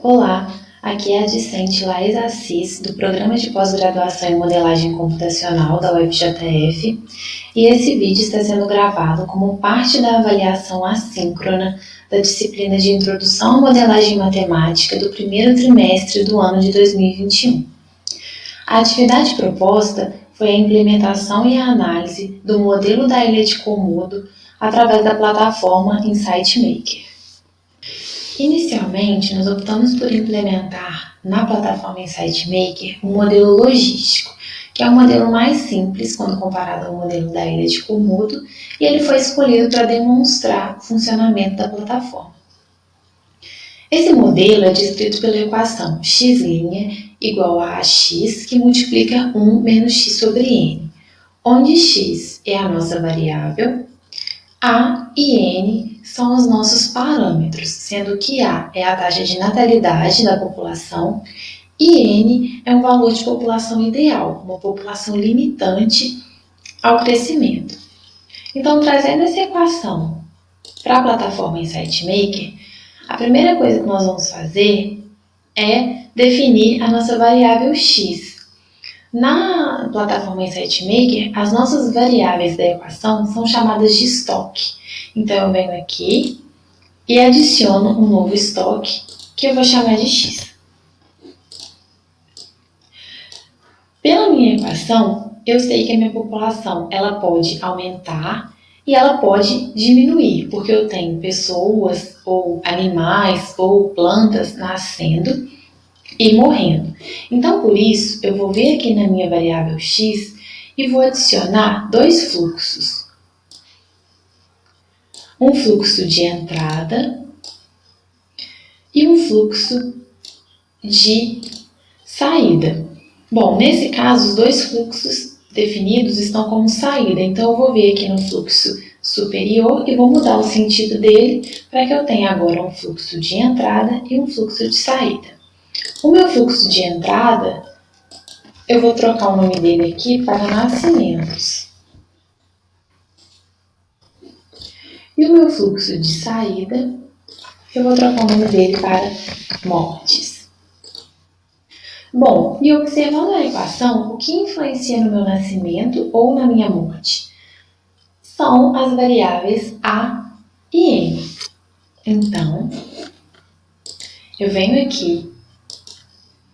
Olá, aqui é a discente Laís Assis, do Programa de Pós-Graduação em Modelagem Computacional da UFJF, e esse vídeo está sendo gravado como parte da avaliação assíncrona da disciplina de Introdução à Modelagem Matemática do primeiro trimestre do ano de 2021. A atividade proposta foi a implementação e a análise do modelo da ilha de Komodo através da plataforma Insight Maker. Inicialmente, nós optamos por implementar na plataforma Insight Maker um modelo logístico, que é um modelo mais simples quando comparado ao modelo da ilha de Komodo, e ele foi escolhido para demonstrar o funcionamento da plataforma. Esse modelo é descrito pela equação x' igual a ax, que multiplica 1 menos x sobre n, onde x é a nossa variável, a e n são os nossos parâmetros, sendo que A é a taxa de natalidade da população e N é um valor de população ideal, uma população limitante ao crescimento. Então, trazendo essa equação para a plataforma Insight Maker, a primeira coisa que nós vamos fazer é definir a nossa variável x. Na plataforma Insight Maker, as nossas variáveis da equação são chamadas de estoque. Então, eu venho aqui e adiciono um novo estoque, que eu vou chamar de x. Pela minha equação, eu sei que a minha população ela pode aumentar e ela pode diminuir, porque eu tenho pessoas, ou animais, ou plantas nascendo e morrendo. Então, por isso, eu vou vir aqui na minha variável x e vou adicionar dois fluxos. Um fluxo de entrada e um fluxo de saída. Bom, nesse caso, os dois fluxos definidos estão como saída, então eu vou vir aqui no fluxo superior e vou mudar o sentido dele para que eu tenha agora um fluxo de entrada e um fluxo de saída. O meu fluxo de entrada, eu vou trocar o nome dele aqui para nascimentos. E o meu fluxo de saída, eu vou trocar o nome dele para mortes. Bom, e observando a equação, o que influencia no meu nascimento ou na minha morte? São as variáveis A e N. Então, eu venho aqui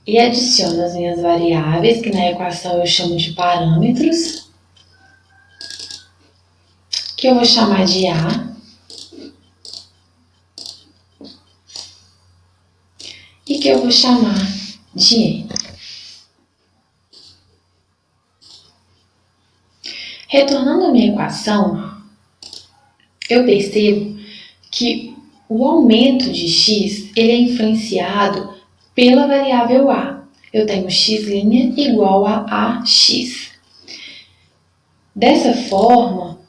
e adiciono as minhas variáveis, que na equação eu chamo de parâmetros, que eu vou chamar de A e que eu vou chamar de N. Retornando à minha equação, eu percebo que o aumento de x ele é influenciado pela variável A. Eu tenho x' igual a ax. Dessa forma,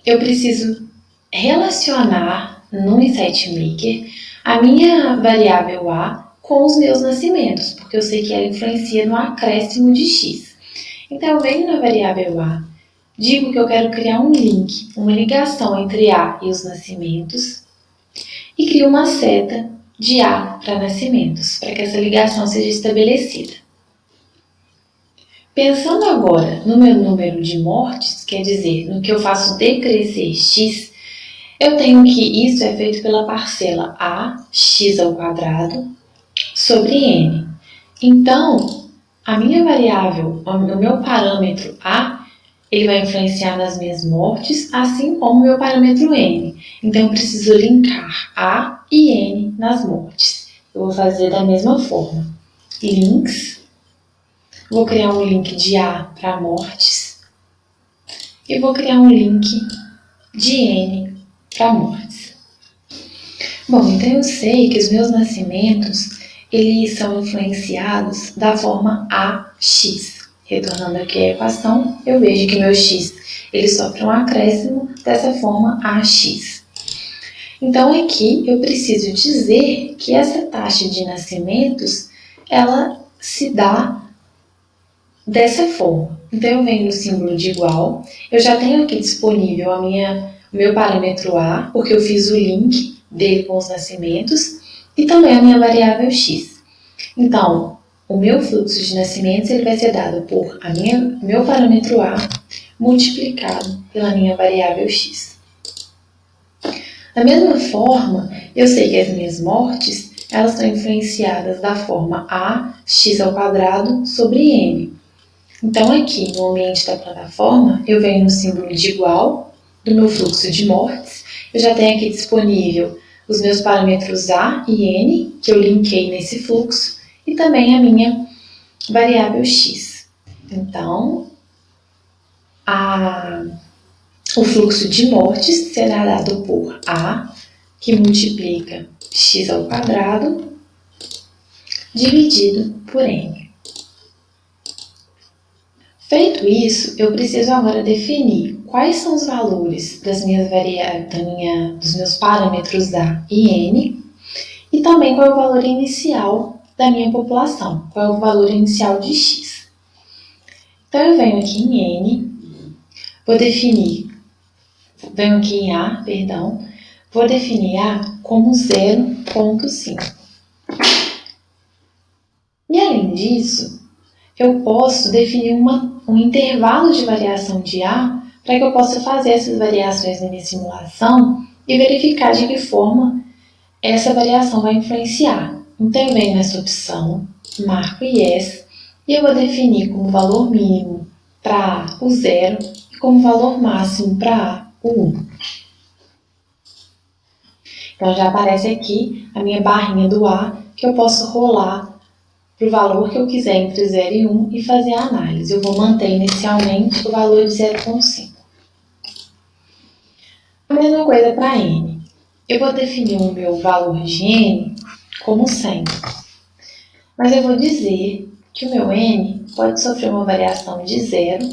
eu preciso relacionar no Insight Maker a minha variável A com os meus nascimentos, porque eu sei que ela influencia no acréscimo de x. Então, eu venho na variável A, digo que eu quero criar um link, uma ligação entre A e os nascimentos, e crio uma seta de A para nascimentos, para que essa ligação seja estabelecida. Pensando agora no meu número de mortes, quer dizer, no que eu faço decrescer x, eu tenho que isso é feito pela parcela ax² sobre n. Então, a minha variável, o meu parâmetro A, ele vai influenciar nas minhas mortes, assim como o meu parâmetro n. Então, eu preciso linkar A e n nas mortes. Eu vou fazer da mesma forma. Links. Vou criar um link de A para mortes. E vou criar um link de n para mortes. Bom, então eu sei que os meus nascimentos, eles são influenciados da forma AX. Retornando aqui a equação, eu vejo que meu x ele sofre um acréscimo dessa forma AX. Então, aqui eu preciso dizer que essa taxa de nascimentos, ela se dá dessa forma. Então, eu venho no símbolo de igual, eu já tenho aqui disponível o meu parâmetro A, porque eu fiz o link dele com os nascimentos, e também a minha variável x. Então, o meu fluxo de nascimentos ele vai ser dado por meu parâmetro A multiplicado pela minha variável x. Da mesma forma, eu sei que as minhas mortes elas são influenciadas da forma ax² sobre n. Então, aqui no ambiente da plataforma, eu venho no símbolo de igual do meu fluxo de mortes. Eu já tenho aqui disponível os meus parâmetros A e N, que eu linkei nesse fluxo, e também a minha variável x. Então, o fluxo de mortes será dado por A, que multiplica x² dividido por N. Feito isso, eu preciso agora definir quais são os valores dos meus parâmetros A e N e também qual é o valor inicial da minha população, qual é o valor inicial de x. Então, eu venho aqui em N, vou definir A como 0,5. E além disso, eu posso definir um intervalo de variação de A para que eu possa fazer essas variações na minha simulação e verificar de que forma essa variação vai influenciar. Então, eu venho nessa opção, marco Yes, e eu vou definir como valor mínimo para A o 0 e como valor máximo para A o 1. Então, já aparece aqui a minha barrinha do A, que eu posso rolar para o valor que eu quiser entre 0 e 1 e fazer a análise. Eu vou manter inicialmente o valor de 0,5. A mesma coisa para N. Eu vou definir o meu valor de N como 100. Mas eu vou dizer que o meu N pode sofrer uma variação de 0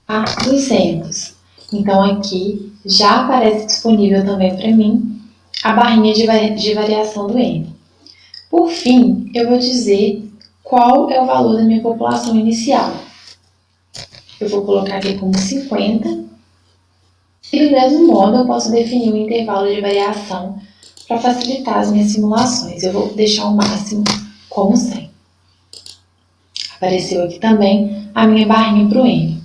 a 200. Então, aqui já aparece disponível também para mim a barrinha de variação do N. Por fim, eu vou dizer qual é o valor da minha população inicial. Eu vou colocar aqui como 50. E do mesmo modo, eu posso definir um intervalo de variação para facilitar as minhas simulações. Eu vou deixar o máximo como 100. Apareceu aqui também a minha barrinha para o N.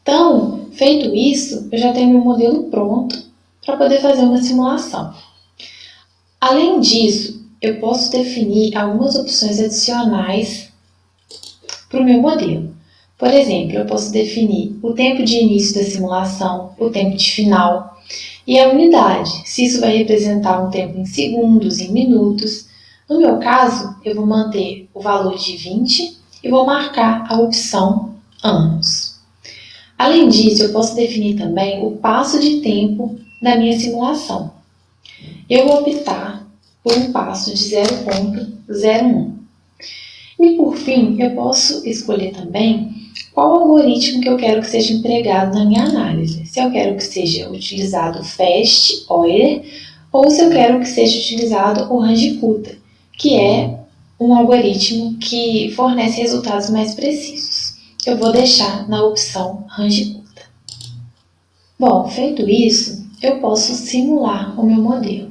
Então, feito isso, eu já tenho meu modelo pronto para poder fazer uma simulação. Além disso, eu posso definir algumas opções adicionais para o meu modelo. Por exemplo, eu posso definir o tempo de início da simulação, o tempo de final e a unidade, se isso vai representar um tempo em segundos, em minutos. No meu caso, eu vou manter o valor de 20 e vou marcar a opção anos. Além disso, eu posso definir também o passo de tempo da minha simulação. Eu vou optar por um passo de 0,01. E por fim, eu posso escolher também qual algoritmo que eu quero que seja empregado na minha análise. Se eu quero que seja utilizado o FAST, Euler, ou se eu quero que seja utilizado o Range-Kutta, que é um algoritmo que fornece resultados mais precisos. Eu vou deixar na opção Range-Kutta. Bom, feito isso, eu posso simular o meu modelo.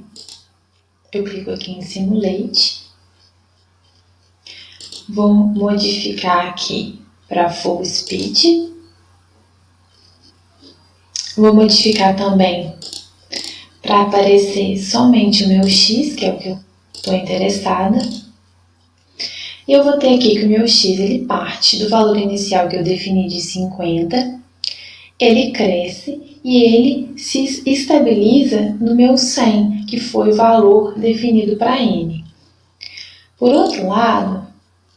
Eu clico aqui em Simulate. Vou modificar aqui para Full Speed. Vou modificar também para aparecer somente o meu X, que é o que eu estou interessada. E eu vou ter aqui que o meu X ele parte do valor inicial que eu defini de 50, ele cresce e ele se estabiliza no meu 100, que foi o valor definido para N. Por outro lado,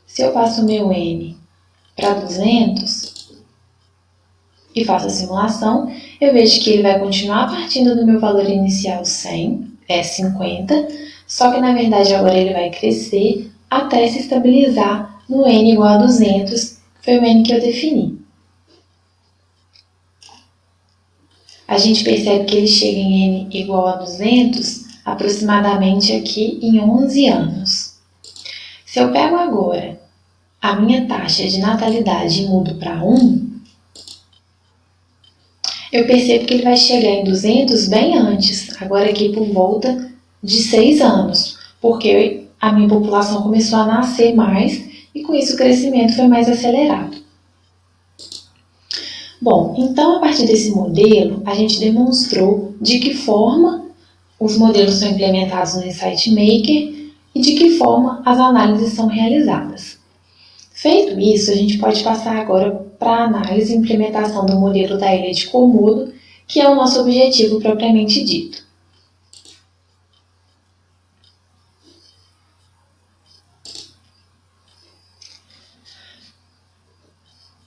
se eu passo o meu N para 200 e faço a simulação, eu vejo que ele vai continuar partindo do meu valor inicial 50, só que na verdade agora ele vai crescer até se estabilizar no N igual a 200, que foi o N que eu defini. A gente percebe que ele chega em N igual a 200 aproximadamente aqui em 11 anos. Se eu pego agora a minha taxa de natalidade e mudo para 1, eu percebo que ele vai chegar em 200 bem antes, agora aqui por volta de 6 anos, porque a minha população começou a nascer mais e com isso o crescimento foi mais acelerado. Bom, então a partir desse modelo, a gente demonstrou de que forma os modelos são implementados no Insight Maker e de que forma as análises são realizadas. Feito isso, a gente pode passar agora para a análise e implementação do modelo da ilha de Komodo, que é o nosso objetivo propriamente dito.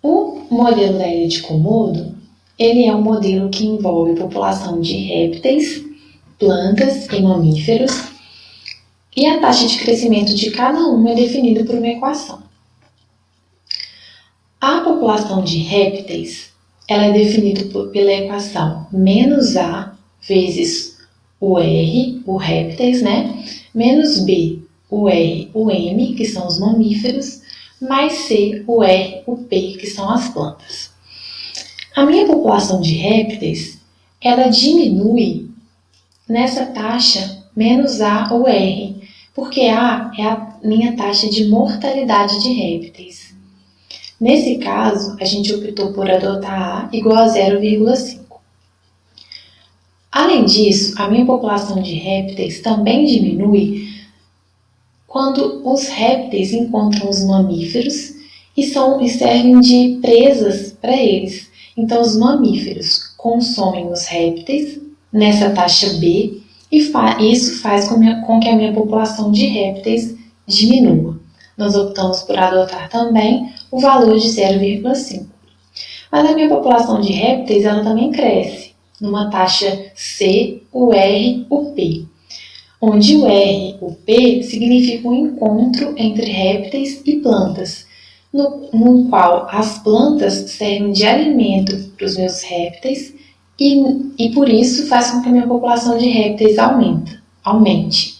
O modelo da ilha de Komodo, ele é um modelo que envolve a população de répteis, plantas e mamíferos, e a taxa de crescimento de cada um é definida por uma equação. A população de répteis ela é definida pela equação menos A vezes o R, o répteis, menos B, o R, o M, que são os mamíferos, mais C, o R, o P, que são as plantas. A minha população de répteis, ela diminui nessa taxa menos A ou R, porque A é a minha taxa de mortalidade de répteis. Nesse caso, a gente optou por adotar A igual a 0,5. Além disso, a minha população de répteis também diminui quando os répteis encontram os mamíferos e servem de presas para eles. Então, os mamíferos consomem os répteis nessa taxa B e isso faz com que a minha população de répteis diminua. Nós optamos por adotar também o valor de 0,5. Mas a minha população de répteis ela também cresce numa taxa C, o R, o P, onde o R, o P significa um encontro entre répteis e plantas, no qual as plantas servem de alimento para os meus répteis e por isso faz com que a minha população de répteis aumente.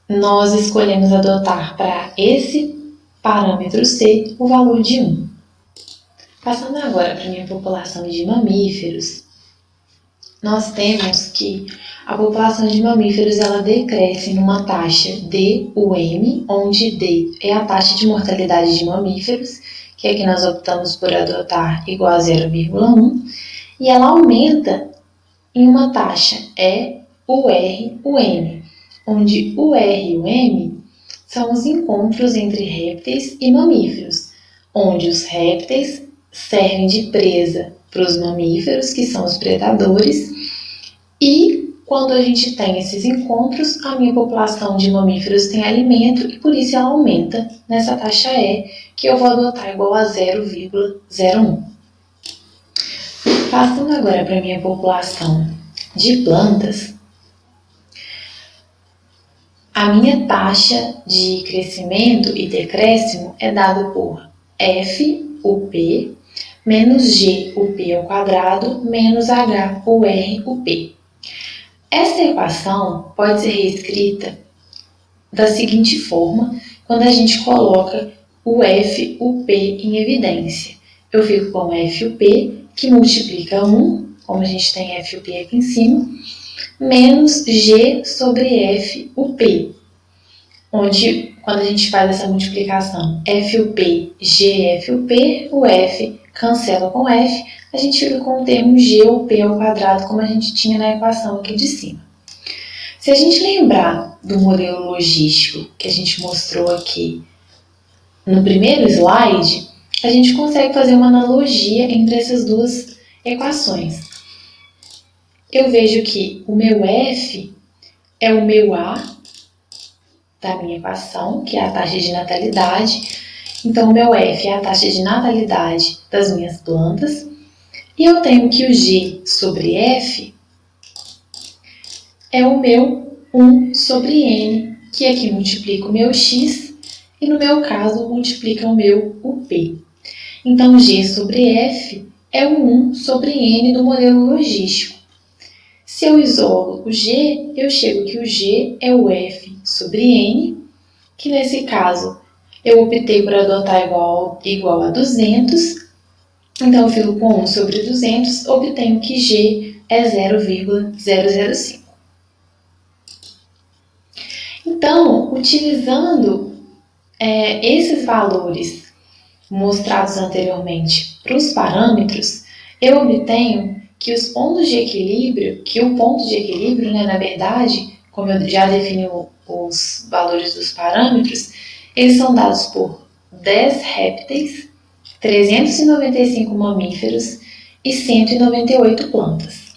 Nós escolhemos adotar para esse parâmetro C o valor de 1. Passando agora para a minha população de mamíferos, nós temos que a população de mamíferos ela decresce numa taxa D/M, onde D é a taxa de mortalidade de mamíferos, que aqui nós optamos por adotar igual a 0,1, e ela aumenta em uma taxa E/R/M, onde o R e o M são os encontros entre répteis e mamíferos, onde os répteis servem de presa para os mamíferos, que são os predadores, e quando a gente tem esses encontros, a minha população de mamíferos tem alimento e por isso ela aumenta nessa taxa E, que eu vou adotar igual a 0,01. Passando agora para a minha população de plantas, a minha taxa de crescimento e decréscimo é dada por F, o P, menos G, o P ao quadrado, menos H, o R, o P. Essa equação pode ser reescrita da seguinte forma, quando a gente coloca o F, o P em evidência. Eu fico com F, o P, que multiplica 1, como a gente tem F, o P aqui em cima, menos G sobre F, o P, onde, quando a gente faz essa multiplicação, F, o P, G, F, o P, o F cancela com F, a gente fica com o termo G ou P ao quadrado, como a gente tinha na equação aqui de cima. Se a gente lembrar do modelo logístico que a gente mostrou aqui no primeiro slide, a gente consegue fazer uma analogia entre essas duas equações. Eu vejo que o meu F é o meu A da minha equação, que é a taxa de natalidade. Então, o meu F é a taxa de natalidade das minhas plantas. E eu tenho que o G sobre F é o meu 1 sobre N, que aqui multiplica o meu X e, no meu caso, multiplica o meu UP. Então, G sobre F é o 1 sobre N do modelo logístico. Se eu isolo o G, eu chego que o G é o F sobre N, que nesse caso eu optei por adotar igual a 200, então eu fico com 1 sobre 200, obtenho que G é 0,005. Então, utilizando esses valores mostrados anteriormente para os parâmetros, eu obtenho que os pontos de equilíbrio, o ponto de equilíbrio, na verdade, como eu já defini os valores dos parâmetros, eles são dados por 10 répteis, 395 mamíferos e 198 plantas.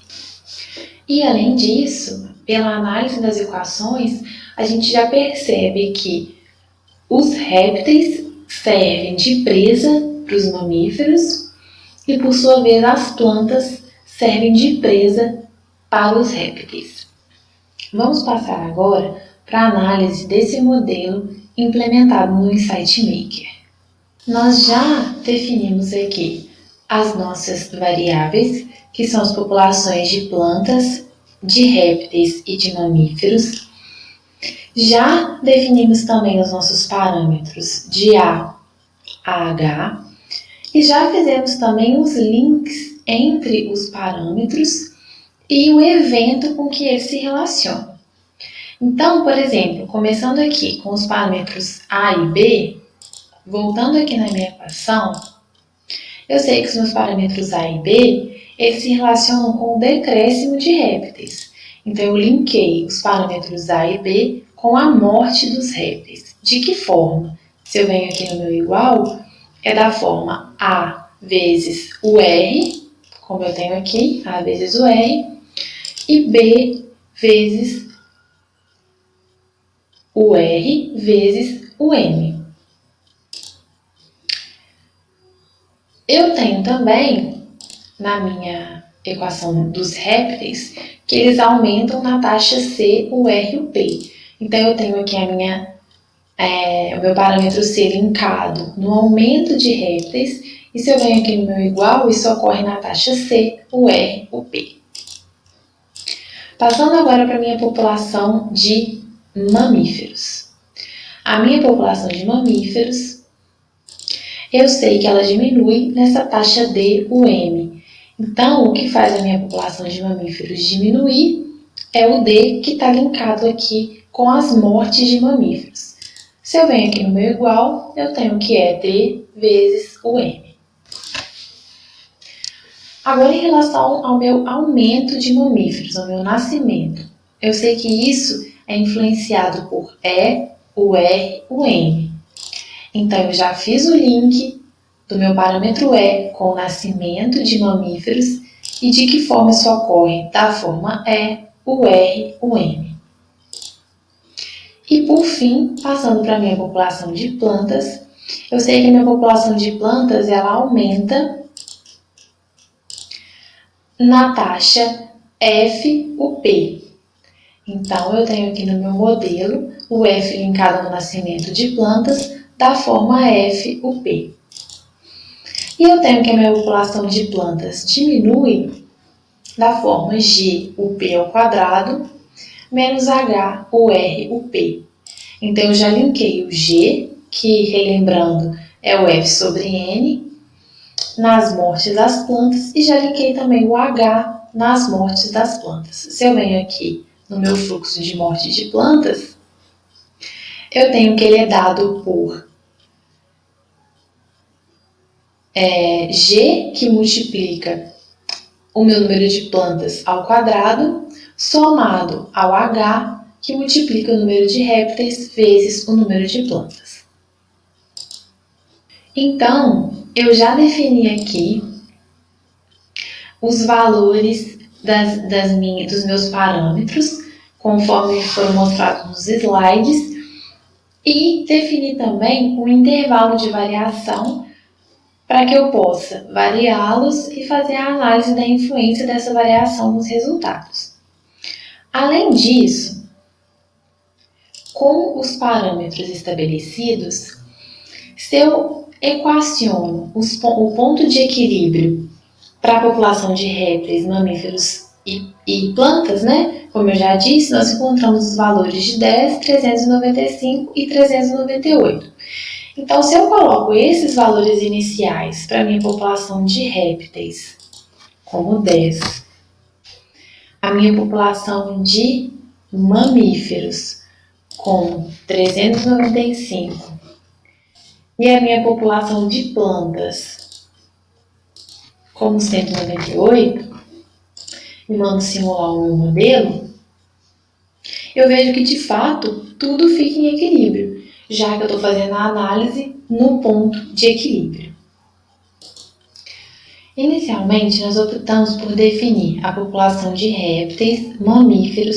E além disso, pela análise das equações, a gente já percebe que os répteis servem de presa para os mamíferos e, por sua vez, as plantas servem de presa para os répteis. Vamos passar agora para a análise desse modelo implementado no Insight Maker. Nós já definimos aqui as nossas variáveis, que são as populações de plantas, de répteis e de mamíferos. Já definimos também os nossos parâmetros de A a H e já fizemos também os links entre os parâmetros e o evento com que eles se relacionam. Então, por exemplo, começando aqui com os parâmetros A e B, voltando aqui na minha equação, eu sei que os meus parâmetros A e B, eles se relacionam com o decréscimo de répteis. Então, eu linkei os parâmetros A e B com a morte dos répteis. De que forma? Se eu venho aqui no meu igual, é da forma A vezes o R, como eu tenho aqui, A vezes o R, e B vezes o R vezes o M. Eu tenho também, na minha equação dos répteis, que eles aumentam na taxa C, o R e o P. Então, eu tenho aqui o meu parâmetro C linkado no aumento de répteis, e se eu venho aqui no meu igual, isso ocorre na taxa C, o R, o P. Passando agora para a minha população de mamíferos. A minha população de mamíferos, eu sei que ela diminui nessa taxa D, o M. Então, o que faz a minha população de mamíferos diminuir é o D que está linkado aqui com as mortes de mamíferos. Se eu venho aqui no meu igual, eu tenho que é D vezes o M. Agora, em relação ao meu aumento de mamíferos, ao meu nascimento, eu sei que isso é influenciado por E, o R, o M. Então, eu já fiz o link do meu parâmetro E com o nascimento de mamíferos e de que forma isso ocorre? Da forma E, o R, o M. E, por fim, passando para a minha população de plantas, eu sei que a minha população de plantas ela aumenta na taxa F, o P. Então, eu tenho aqui no meu modelo o F linkado no nascimento de plantas da forma F, o P. E eu tenho que a minha população de plantas diminui da forma G, o P ao quadrado, menos H, o R, o P. Então, eu já linkei o G, que, relembrando, é o F sobre N, nas mortes das plantas, e já linkei também o H nas mortes das plantas. Se eu venho aqui no meu fluxo de morte de plantas, eu tenho que ele é dado por G, que multiplica o meu número de plantas ao quadrado, somado ao H, que multiplica o número de répteis vezes o número de plantas. Então, eu já defini aqui os valores dos meus parâmetros, conforme foram mostrados nos slides, e defini também um intervalo de variação para que eu possa variá-los e fazer a análise da influência dessa variação nos resultados. Além disso, com os parâmetros estabelecidos, se eu equaciono o ponto de equilíbrio para a população de répteis, mamíferos e plantas, Como eu já disse, nós encontramos os valores de 10, 395 e 398. Então, se eu coloco esses valores iniciais para a minha população de répteis, como 10, a minha população de mamíferos como 395 e a minha população de plantas como 198, e mando simular o meu modelo, eu vejo que de fato tudo fica em equilíbrio, já que eu estou fazendo a análise no ponto de equilíbrio. Inicialmente, nós optamos por definir a população de répteis, mamíferos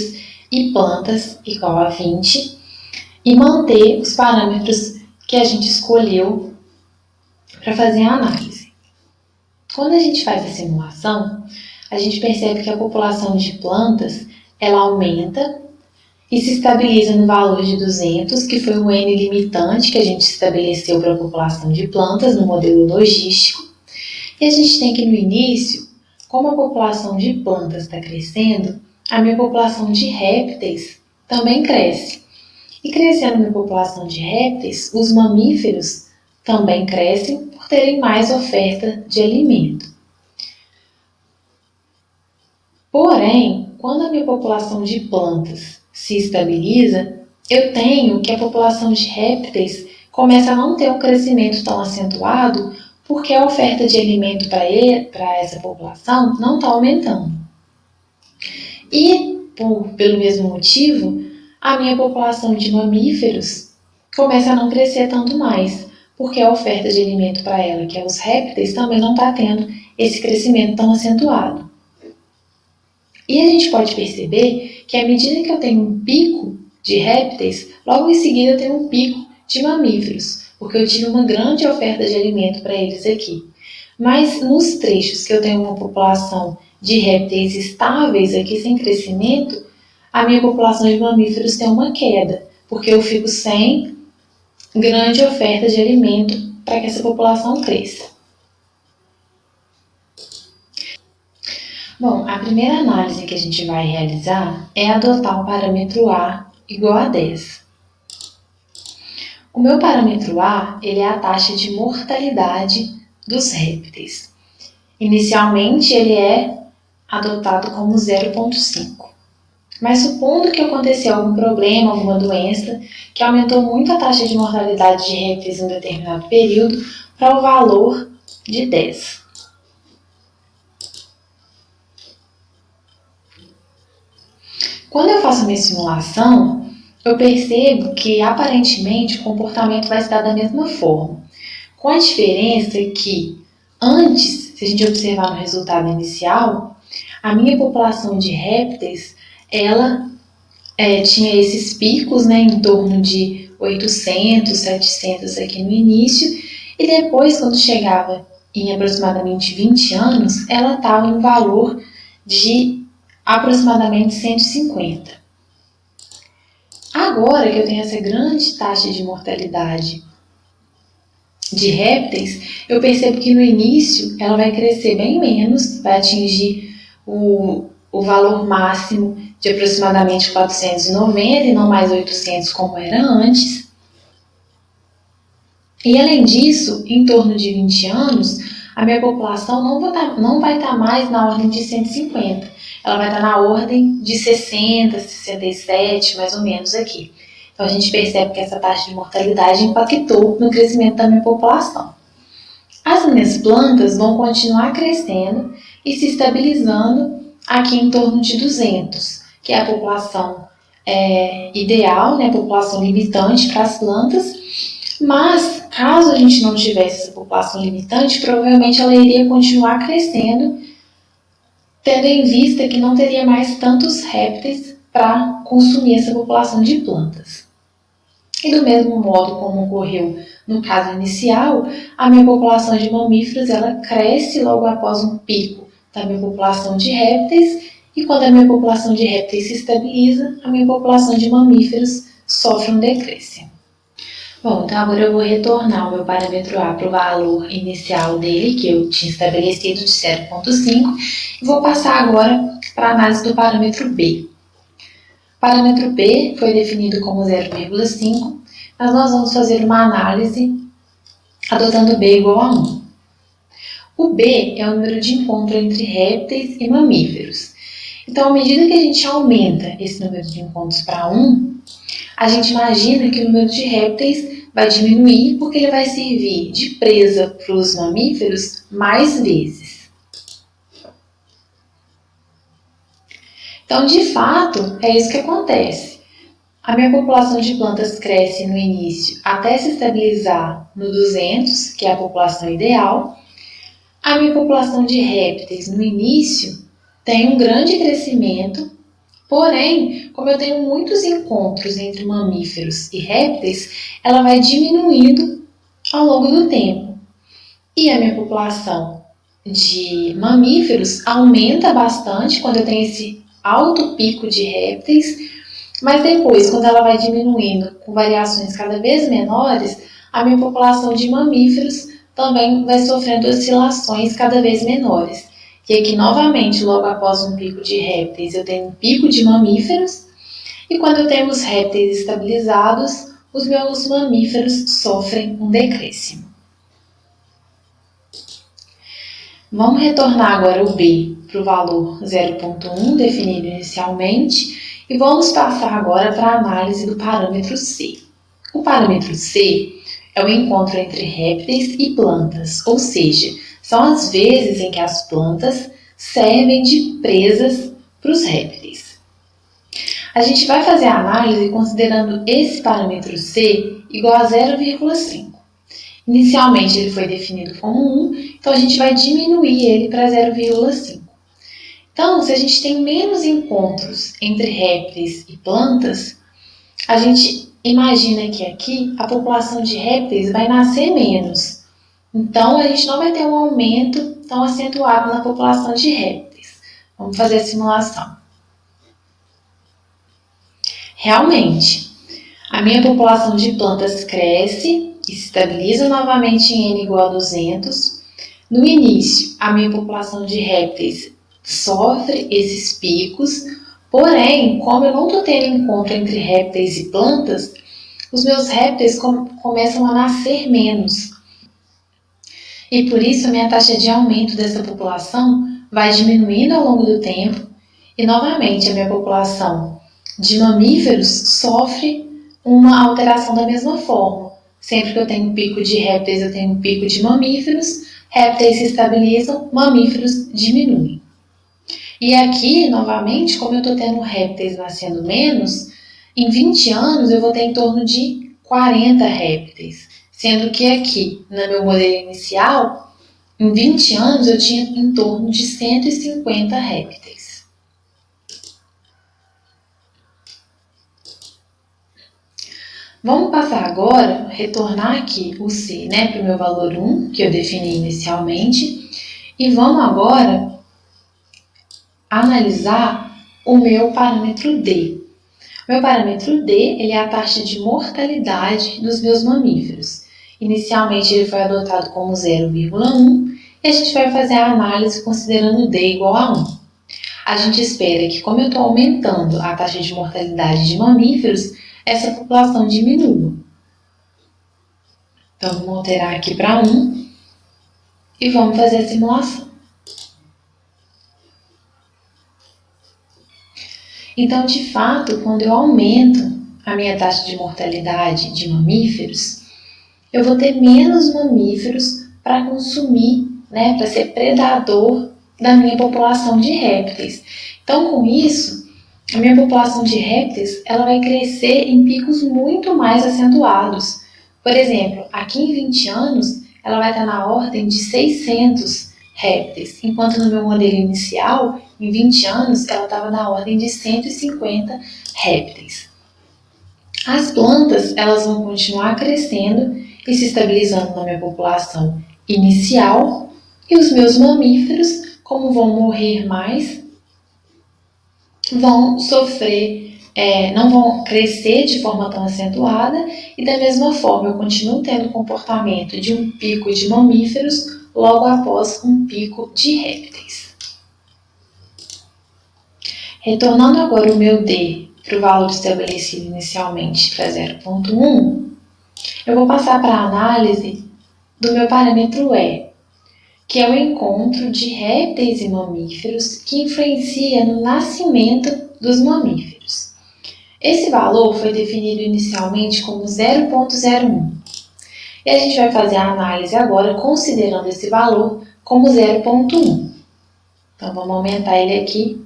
e plantas igual a 20 e manter os parâmetros que a gente escolheu para fazer a análise. Quando a gente faz a simulação, a gente percebe que a população de plantas ela aumenta e se estabiliza no valor de 200, que foi o N limitante que a gente estabeleceu para a população de plantas no modelo logístico. E a gente tem que no início, como a população de plantas está crescendo, a minha população de répteis também cresce. E crescendo a minha população de répteis, os mamíferos também crescem por terem mais oferta de alimento. Porém, quando a minha população de plantas se estabiliza, eu tenho que a população de répteis começa a não ter um crescimento tão acentuado porque a oferta de alimento para essa população não está aumentando. E, pelo mesmo motivo, a minha população de mamíferos começa a não crescer tanto mais, porque a oferta de alimento para ela, que é os répteis, também não está tendo esse crescimento tão acentuado. E a gente pode perceber que à medida que eu tenho um pico de répteis, logo em seguida eu tenho um pico de mamíferos, porque eu tive uma grande oferta de alimento para eles aqui. Mas nos trechos que eu tenho uma população de répteis estáveis aqui sem crescimento, a minha população de mamíferos tem uma queda, porque eu fico sem grande oferta de alimento para que essa população cresça. Bom, a primeira análise que a gente vai realizar é adotar o parâmetro A igual a 10. O meu parâmetro A ele é a taxa de mortalidade dos répteis. Inicialmente ele é adotado como 0,5. Mas supondo que aconteceu algum problema, alguma doença, que aumentou muito a taxa de mortalidade de répteis em um determinado período para o valor de 10. Quando eu faço minha simulação, eu percebo que aparentemente o comportamento vai se dar da mesma forma, com a diferença que antes, se a gente observar no resultado inicial, a minha população de répteis ela tinha esses picos, né, em torno de 800, 700 aqui no início, e depois, quando chegava em aproximadamente 20 anos, ela estava em um valor de aproximadamente 150. Agora que eu tenho essa grande taxa de mortalidade de répteis, eu percebo que no início ela vai crescer bem menos, vai atingir o valor máximo de aproximadamente 490 e não mais 800 como era antes. E além disso, em torno de 20 anos, a minha população não vai estar mais na ordem de 150. Ela vai estar na ordem de 60, 67, mais ou menos aqui. Então a gente percebe que essa taxa de mortalidade impactou no crescimento da minha população. As minhas plantas vão continuar crescendo e se estabilizando aqui em torno de 200, que é a população ideal, né, a população limitante para as plantas, mas caso a gente não tivesse essa população limitante, provavelmente ela iria continuar crescendo, tendo em vista que não teria mais tantos répteis para consumir essa população de plantas. E do mesmo modo como ocorreu no caso inicial, a minha população de mamíferos ela cresce logo após um pico da minha população de répteis, e quando a minha população de répteis se estabiliza, a minha população de mamíferos sofre um decréscimo. Bom, então agora eu vou retornar o meu parâmetro A para o valor inicial dele, que eu tinha estabelecido de 0,5, e vou passar agora para a análise do parâmetro B. O parâmetro B foi definido como 0,5, mas nós vamos fazer uma análise adotando B igual a 1. O B é o número de encontro entre répteis e mamíferos. Então, à medida que a gente aumenta esse número de encontros para 1, a gente imagina que o número de répteis vai diminuir porque ele vai servir de presa para os mamíferos mais vezes. Então, de fato, é isso que acontece. A minha população de plantas cresce no início até se estabilizar no 200, que é a população ideal. A minha população de répteis no início tem um grande crescimento, porém, como eu tenho muitos encontros entre mamíferos e répteis, ela vai diminuindo ao longo do tempo. E a minha população de mamíferos aumenta bastante quando eu tenho esse alto pico de répteis, mas depois, quando ela vai diminuindo com variações cada vez menores, a minha população de mamíferos também vai sofrendo oscilações cada vez menores. E aqui, novamente, logo após um pico de répteis, eu tenho um pico de mamíferos, e quando eu tenho os répteis estabilizados, os meus mamíferos sofrem um decréscimo. Vamos retornar agora o B para o valor 0,1 definido inicialmente e vamos passar agora para a análise do parâmetro C. O parâmetro C é o encontro entre répteis e plantas, ou seja, são as vezes em que as plantas servem de presas para os répteis. A gente vai fazer a análise considerando esse parâmetro C igual a 0,5. Inicialmente ele foi definido como 1, então a gente vai diminuir ele para 0,5. Então, se a gente tem menos encontros entre répteis e plantas, a gente imagina que aqui a população de répteis vai nascer menos. Então, a gente não vai ter um aumento tão acentuado na população de répteis. Vamos fazer a simulação. Realmente, a minha população de plantas cresce e se estabiliza novamente em N igual a 200. No início, a minha população de répteis sofre esses picos, porém, como eu não estou tendo encontro entre répteis e plantas, os meus répteis começam a nascer menos. E por isso a minha taxa de aumento dessa população vai diminuindo ao longo do tempo e novamente a minha população de mamíferos sofre uma alteração da mesma forma. Sempre que eu tenho um pico de répteis, eu tenho um pico de mamíferos, répteis se estabilizam, mamíferos diminuem. E aqui, novamente, como eu estou tendo répteis nascendo menos, em 20 anos eu vou ter em torno de 40 répteis. Sendo que aqui, no meu modelo inicial, em 20 anos eu tinha em torno de 150 répteis. Vamos passar agora, retornar aqui o C, para o meu valor 1, que eu defini inicialmente, e vamos agora analisar o meu parâmetro D. O meu parâmetro D ele é a taxa de mortalidade dos meus mamíferos. Inicialmente ele foi adotado como 0,1 e a gente vai fazer a análise considerando D igual a 1. A gente espera que, como eu estou aumentando a taxa de mortalidade de mamíferos, essa população diminua. Então, vamos alterar aqui para 1 e vamos fazer a simulação. Então, de fato, quando eu aumento a minha taxa de mortalidade de mamíferos, eu vou ter menos mamíferos para consumir, para ser predador da minha população de répteis. Então, com isso, a minha população de répteis ela vai crescer em picos muito mais acentuados. Por exemplo, aqui em 20 anos, ela vai estar na ordem de 600 répteis, enquanto no meu modelo inicial, em 20 anos, ela estava na ordem de 150 répteis. As plantas elas vão continuar crescendo e se estabilizando na minha população inicial, e os meus mamíferos, como vão morrer mais, vão sofrer, não vão crescer de forma tão acentuada e da mesma forma eu continuo tendo o comportamento de um pico de mamíferos logo após um pico de répteis. Retornando agora o meu D para o valor estabelecido inicialmente para 0,1, eu vou passar para a análise do meu parâmetro E, que é o encontro de répteis e mamíferos que influencia no nascimento dos mamíferos. Esse valor foi definido inicialmente como 0,01. E a gente vai fazer a análise agora considerando esse valor como 0,1. Então, vamos aumentar ele aqui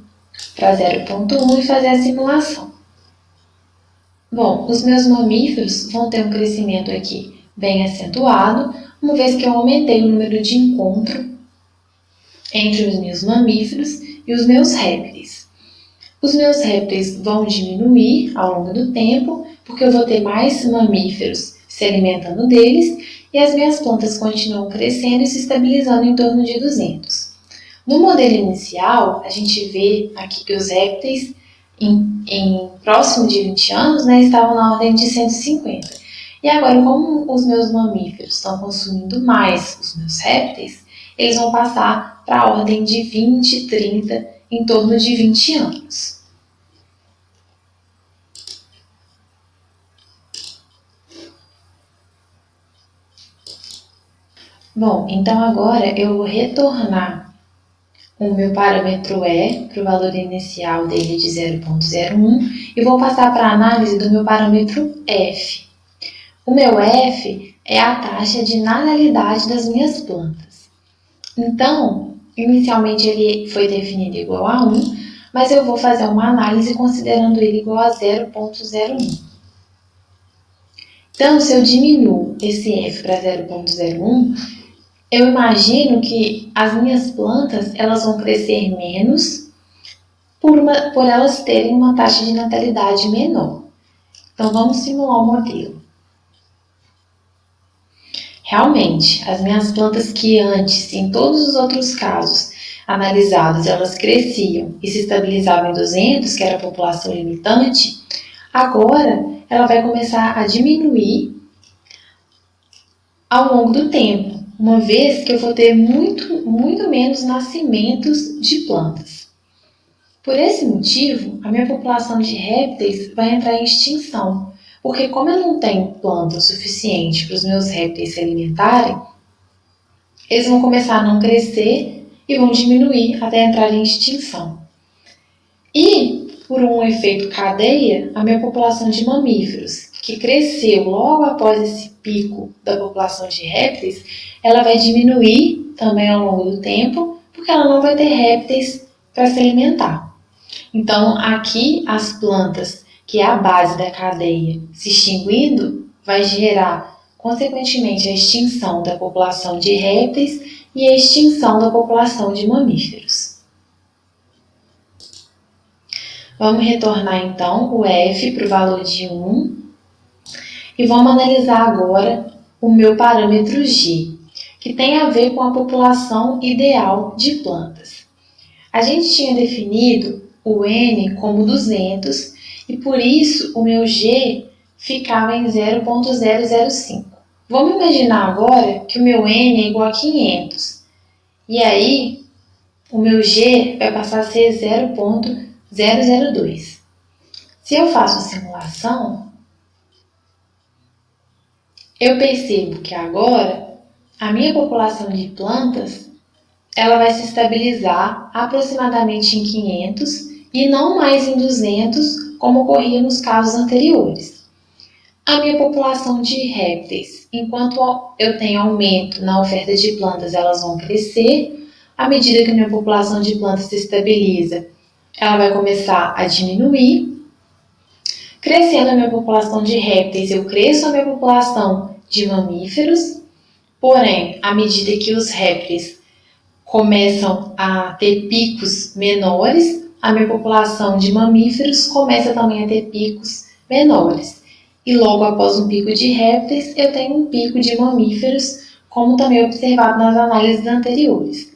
para 0,1 e fazer a simulação. Bom, os meus mamíferos vão ter um crescimento aqui bem acentuado, uma vez que eu aumentei o número de encontro entre os meus mamíferos e os meus répteis. Os meus répteis vão diminuir ao longo do tempo, porque eu vou ter mais mamíferos se alimentando deles, e as minhas plantas continuam crescendo e se estabilizando em torno de 200. No modelo inicial, a gente vê aqui que os répteis, em próximo de 20 anos, estavam na ordem de 150. E agora, como os meus mamíferos estão consumindo mais os meus répteis, eles vão passar para a ordem de 20, 30, em torno de 20 anos. Bom, então agora eu vou retornar o meu parâmetro E para o valor inicial dele de 0,01 e vou passar para a análise do meu parâmetro F. O meu F é a taxa de natalidade das minhas plantas. Então, inicialmente ele foi definido igual a 1, mas eu vou fazer uma análise considerando ele igual a 0,01. Então, se eu diminuo esse F para 0,01, eu imagino que as minhas plantas elas vão crescer menos por elas terem uma taxa de natalidade menor. Então, vamos simular o modelo. Realmente, as minhas plantas que antes, em todos os outros casos analisados, elas cresciam e se estabilizavam em 200, que era a população limitante, agora ela vai começar a diminuir ao longo do tempo, uma vez que eu vou ter muito menos nascimentos de plantas. Por esse motivo, a minha população de répteis vai entrar em extinção, porque como eu não tenho planta o suficiente para os meus répteis se alimentarem, eles vão começar a não crescer e vão diminuir até entrar em extinção. E, por um efeito cadeia, a minha população de mamíferos, que cresceu logo após esse pico da população de répteis, ela vai diminuir também ao longo do tempo, porque ela não vai ter répteis para se alimentar. Então, aqui as plantas, que é a base da cadeia, se extinguindo, vai gerar, consequentemente, a extinção da população de répteis e a extinção da população de mamíferos. Vamos retornar, então, o F para o valor de 1 e vamos analisar agora o meu parâmetro G, que tem a ver com a população ideal de plantas. A gente tinha definido o N como 200 e por isso o meu G ficava em 0,005. Vamos imaginar agora que o meu N é igual a 500 e aí o meu G vai passar a ser 0,002. Se eu faço a simulação, eu percebo que agora a minha população de plantas ela vai se estabilizar aproximadamente em 500 e não mais em 200, como ocorria nos casos anteriores. A minha população de répteis, enquanto eu tenho aumento na oferta de plantas, elas vão crescer. À medida que a minha população de plantas se estabiliza, ela vai começar a diminuir. Crescendo a minha população de répteis, eu cresço a minha população de mamíferos. Porém, à medida que os répteis começam a ter picos menores, a minha população de mamíferos começa também a ter picos menores. E logo após um pico de répteis, eu tenho um pico de mamíferos, como também observado nas análises anteriores.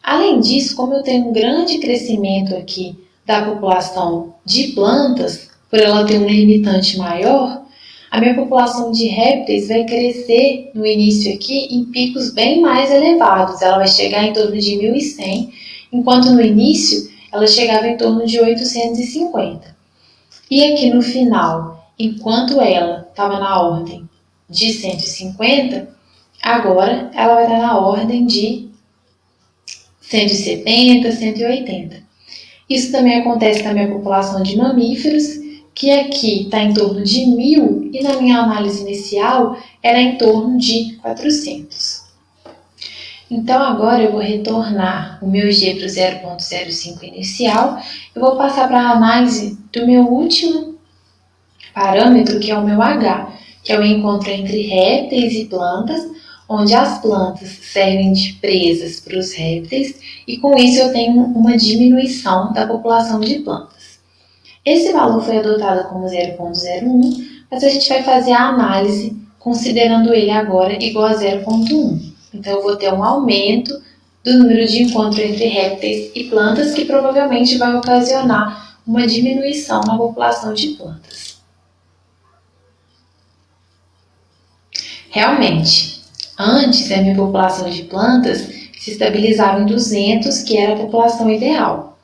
Além disso, como eu tenho um grande crescimento aqui da população de plantas, por ela ter um limitante maior, a minha população de répteis vai crescer no início aqui em picos bem mais elevados. Ela vai chegar em torno de 1.100, enquanto no início ela chegava em torno de 850. E aqui no final, enquanto ela estava na ordem de 150, agora ela vai estar na ordem de 170, 180. Isso também acontece na minha população de mamíferos, que aqui está em torno de 1.000 e na minha análise inicial era em torno de 400. Então agora eu vou retornar o meu G para o 0,05 inicial, eu vou passar para a análise do meu último parâmetro, que é o meu H, que é o encontro entre répteis e plantas, onde as plantas servem de presas para os répteis e com isso eu tenho uma diminuição da população de plantas. Esse valor foi adotado como 0,01, mas a gente vai fazer a análise considerando ele agora igual a 0,1. Então eu vou ter um aumento do número de encontro entre répteis e plantas que provavelmente vai ocasionar uma diminuição na população de plantas. Realmente, antes a minha população de plantas se estabilizava em 200, que era a população ideal.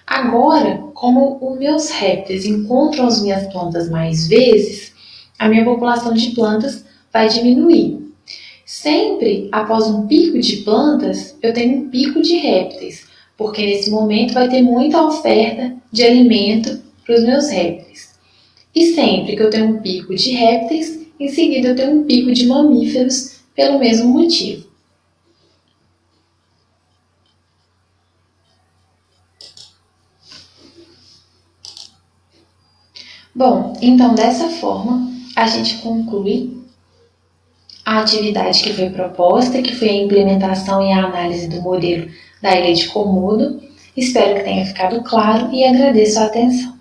Agora, como os meus répteis encontram as minhas plantas mais vezes, a minha população de plantas vai diminuir. Sempre após um pico de plantas, eu tenho um pico de répteis, porque nesse momento vai ter muita oferta de alimento para os meus répteis. E sempre que eu tenho um pico de répteis, em seguida eu tenho um pico de mamíferos pelo mesmo motivo. Bom, então dessa forma a gente conclui a atividade que foi proposta, que foi a implementação e a análise do modelo da ilha de Komodo. Espero que tenha ficado claro e agradeço a atenção.